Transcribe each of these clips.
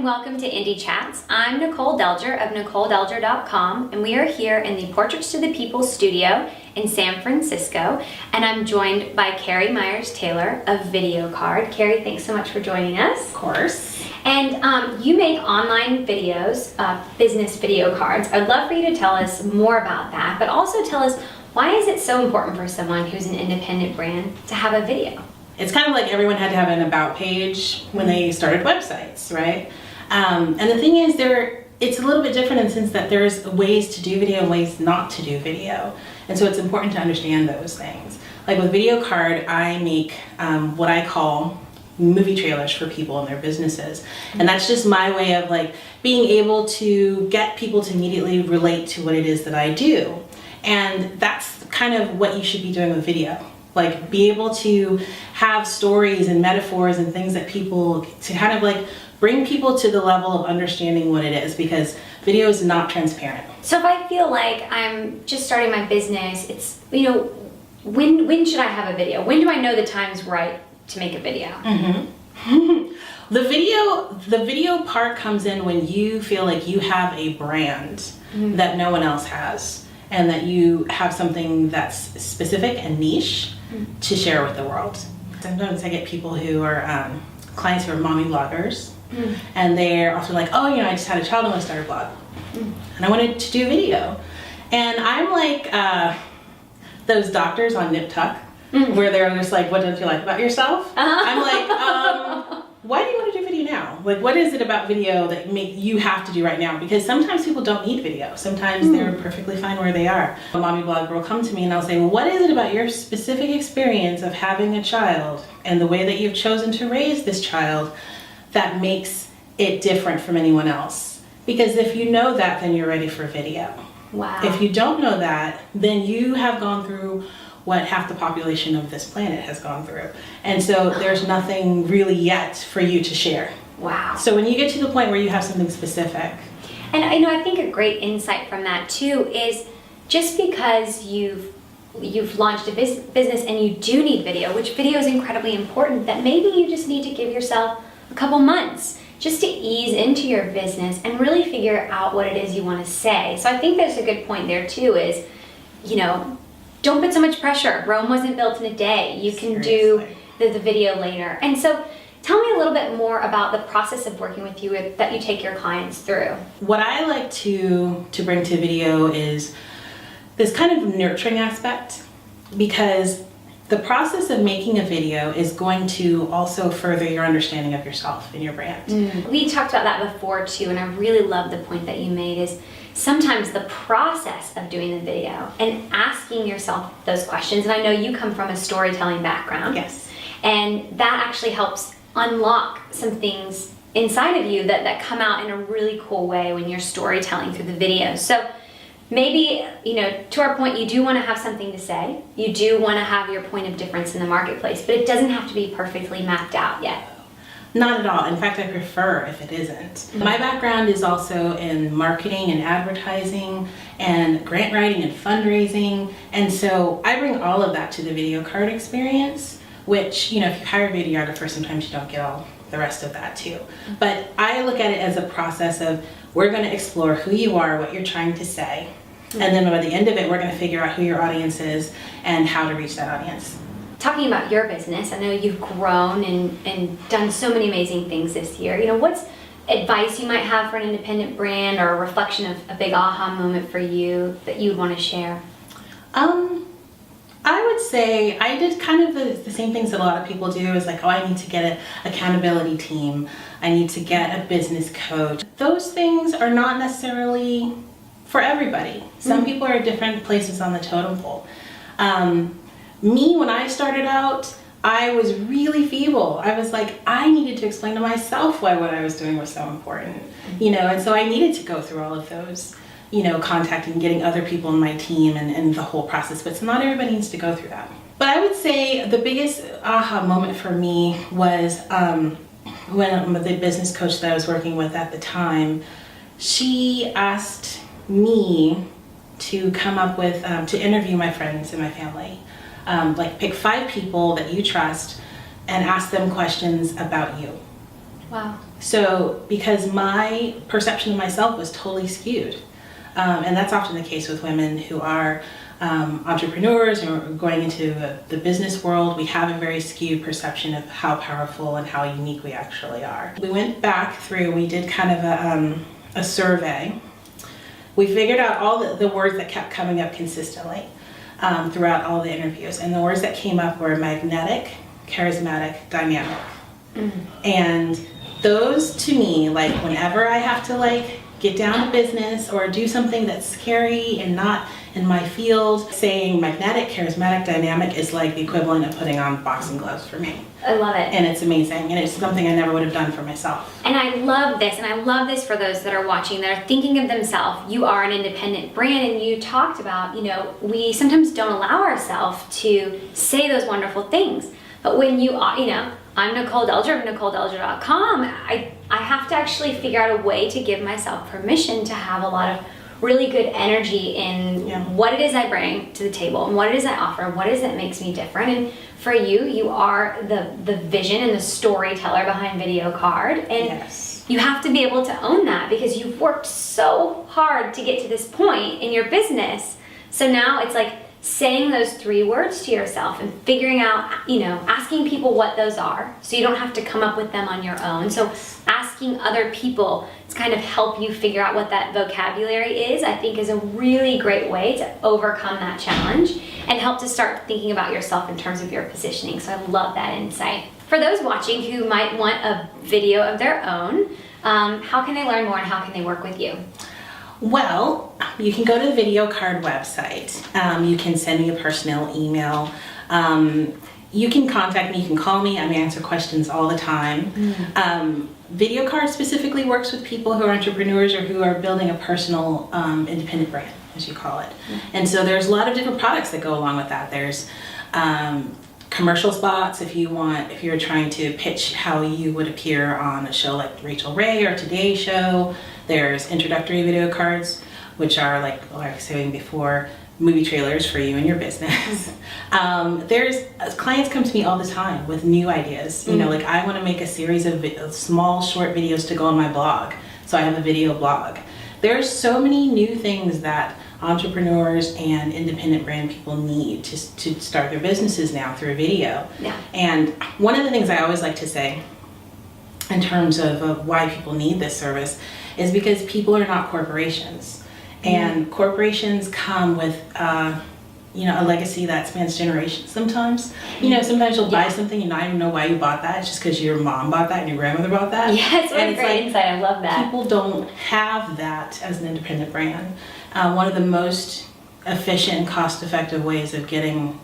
welcome to Indie Chats. I'm Nicole Delger of NicoleDelger.com, and we are here in the Portraits to the People studio in San Francisco, and I'm joined by Karrie Myers-Taylor of Videokard. Karrie, thanks so much for joining us. Of course. And you make online videos, business video cards. I'd love for you to tell us more about that, but also tell us, why is it so important for someone who's an independent brand to have a video? It's kind of like everyone had to have an about page when they started websites, right? And the thing is, it's a little bit different in the sense that there's ways to do video and ways not to do video. And so it's important to understand those things. Like with Videokard, I make what I call movie trailers for people and their businesses. And that's just my way of like being able to get people to immediately relate to what it is that I do. And that's kind of what you should be doing with video. Like be able to have stories and metaphors and things that people, to kind of like bring people to the level of understanding what it is, because video is not transparent. So if I feel like I'm just starting my business, it's, you know, when should I have a video? When do I know the time's right to make a video? Mm-hmm. The video part comes in when you feel like you have a brand that no one else has, and that you have something that's specific and niche to share with the world. Sometimes I get people who are clients who are mommy bloggers, and they're often like, oh, you know, I just had a child and I want to start a blog, and I wanted to do video. And I'm like those doctors on Nip Tuck, where they're just like, what don't you like about yourself? I'm like, why do you want to do video now? Like, what is it about video that you have to do right now? Because sometimes people don't need video. Sometimes they're perfectly fine where they are. A mommy blogger will come to me and I'll say, well, what is it about your specific experience of having a child and the way that you've chosen to raise this child that makes it different from anyone else? Because if you know that, then you're ready for video. Wow. If you don't know that, then you have gone through what half the population of this planet has gone through. And so there's nothing really yet for you to share. Wow. So when you get to the point where you have something specific. And I know, I think a great insight from that too is just because you've launched a business and you do need video, which video is incredibly important, that maybe you just need to give yourself a couple months just to ease into your business and really figure out what it is you want to say. So I think there's a good point there too is, you know, don't put so much pressure. Rome wasn't built in a day. You can do the video later. And so tell me a little bit more about the process of working with you that you take your clients through. What I like to bring to video is this kind of nurturing aspect, because the process of making a video is going to also further your understanding of yourself and your brand. We talked about that before too, and I really love the point that you made is sometimes the process of doing the video and asking yourself those questions, and I know you come from a storytelling background. Yes. And that actually helps unlock some things inside of you that come out in a really cool way when you're storytelling through the video. So maybe, you know, to our point, you do want to have something to say. You do want to have your point of difference in the marketplace, but it doesn't have to be perfectly mapped out yet. Not at all. In fact, I prefer if it isn't. My background is also in marketing and advertising and grant writing and fundraising. And so I bring all of that to the Videokard experience, which, you know, if you hire a videographer, sometimes you don't get all the rest of that too. But I look at it as a process of, we're going to explore who you are, what you're trying to say. And then by the end of it, we're going to figure out who your audience is and how to reach that audience. Talking about your business, I know you've grown and done so many amazing things this year. You know, what's advice you might have for an independent brand, or a reflection of a big aha moment for you that you would want to share? I would say I did kind of the same things that a lot of people do, is like, oh, I need to get an accountability team. I need to get a business coach. Those things are not necessarily for everybody. Some people are at different places on the totem pole. Me, when I started out, I was really feeble. I was like, I needed to explain to myself why what I was doing was so important, you know, and so I needed to go through all of those, you know, contacting, getting other people in my team and the whole process, but not everybody needs to go through that. But I would say the biggest aha moment for me was when the business coach that I was working with at the time, she asked me to come up with, to interview my friends and my family. Like pick 5 people that you trust and ask them questions about you. Wow. So because my perception of myself was totally skewed, and that's often the case with women who are entrepreneurs or going into the business world. We have a very skewed perception of how powerful and how unique we actually are. We went back through, we did kind of a survey. We figured out all the words that kept coming up consistently throughout all the interviews, and the words that came up were magnetic, charismatic, dynamic. And those, to me, like whenever I have to like get down to business or do something that's scary and not in my field, saying magnetic, charismatic, dynamic is like the equivalent of putting on boxing gloves for me. I love it. And it's amazing, and it's something I never would have done for myself. And I love this, and I love this for those that are watching, that are thinking of themselves. You are an independent brand, and you talked about, you know, we sometimes don't allow ourselves to say those wonderful things. But when you are, you know, I'm Nicole Delger of NicoleDelger.com, I have to actually figure out a way to give myself permission to have a lot of really good energy in what it is I bring to the table and what it is I offer, what it is that makes me different. And for you, you are the vision and the storyteller behind Videokard. And you have to be able to own that because you've worked so hard to get to this point in your business. So now it's like saying those 3 words to yourself and figuring out, you know, asking people what those are so you don't have to come up with them on your own. So asking other people to kind of help you figure out what that vocabulary is, I think is a really great way to overcome that challenge and help to start thinking about yourself in terms of your positioning. So I love that insight. For those watching who might want a video of their own, how can they learn more and how can they work with you? Well, you can go to the Videokard website. You can send me a personal email. You can contact me, you can call me, I answer questions all the time. Videokard specifically works with people who are entrepreneurs or who are building a personal independent brand, as you call it. And so there's a lot of different products that go along with that. There's commercial spots if you're trying to pitch how you would appear on a show like Rachel Ray or Today Show. There's introductory video cards, which are like I was saying before, movie trailers for you and your business. There's clients come to me all the time with new ideas. You know, like I want to make a series of small short videos to go on my blog, so I have a video blog. There's so many new things that entrepreneurs and independent brand people need to start their businesses now through video. And one of the things I always like to say in terms of why people need this service is because people are not corporations. And corporations come with you know, a legacy that spans generations sometimes. You know, sometimes you'll buy something and not even know why you bought that. It's just because your mom bought that and your grandmother bought that. Yes, what a great insight. I love that. People don't have that as an independent brand. One of the most efficient and cost-effective ways of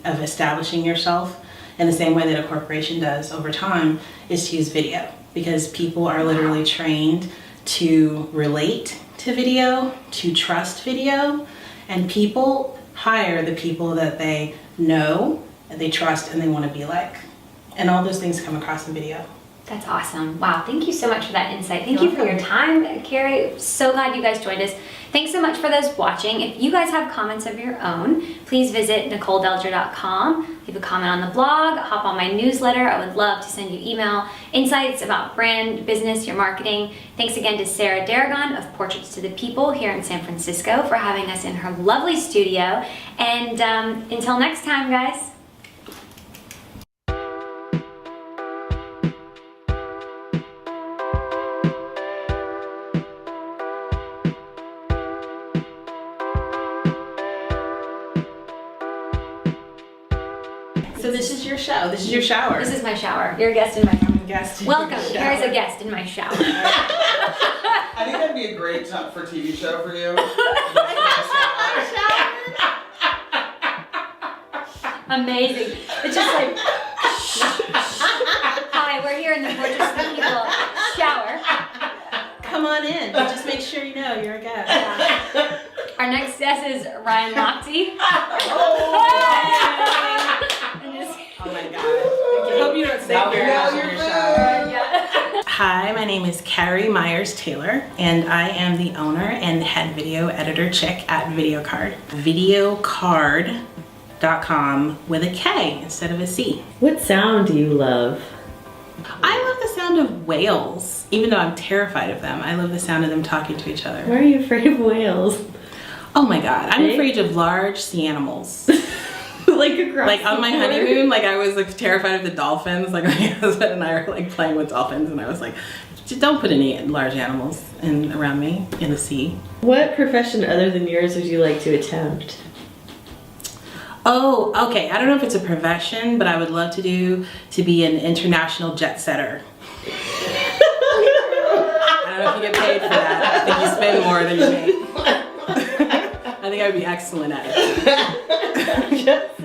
establishing yourself in the same way that a corporation does over time is to use video, because people are literally trained to relate to video, to trust video, and people hire the people that they know, that they trust, and they want to be like. And all those things come across in video. That's awesome. Wow, thank you so much for that insight. Thank you for your time, Karrie. So glad you guys joined us. Thanks so much for those watching. If you guys have comments of your own, please visit NicoleDelger.com. Leave a comment on the blog, hop on my newsletter. I would love to send you email insights about brand, business, your marketing. Thanks again to Sarah Deragon of Portraits to the People here in San Francisco for having us in her lovely studio. And until next time, guys. So this is your show. This is your shower. This is my shower. You're a guest in my shower. Guest. Welcome. Karrie's a guest in my shower. I think that'd be a great for TV show for you. Amazing. It's just like, hi, we're here in the Portraits of the People shower. Come on in. But just make sure you know you're a guest. Our next guest is Ryan Lochte. Oh my god. I hope you don't say your house in your shower. Yeah. Hi, my name is Karrie Myers-Taylor, and I am the owner and head video editor chick at Videokard. Videokard.com with a K instead of a C. What sound do you love? I love the sound of whales. even though I'm terrified of them, I love the sound of them talking to each other. Why are you afraid of whales? Oh my God, I'm Big? afraid of large sea animals. Like across Like on the my board? honeymoon, like I was like terrified of the dolphins. Like my husband and I were like playing with dolphins, and I was like, "Just don't put any large animals around me in the sea." What profession other than yours would you like to attempt? Oh, okay. I don't know if it's a profession, but I would love to be an international jet setter. I don't know if you get paid for that. I think you spend more than you make. I think I would be excellent at it. Jet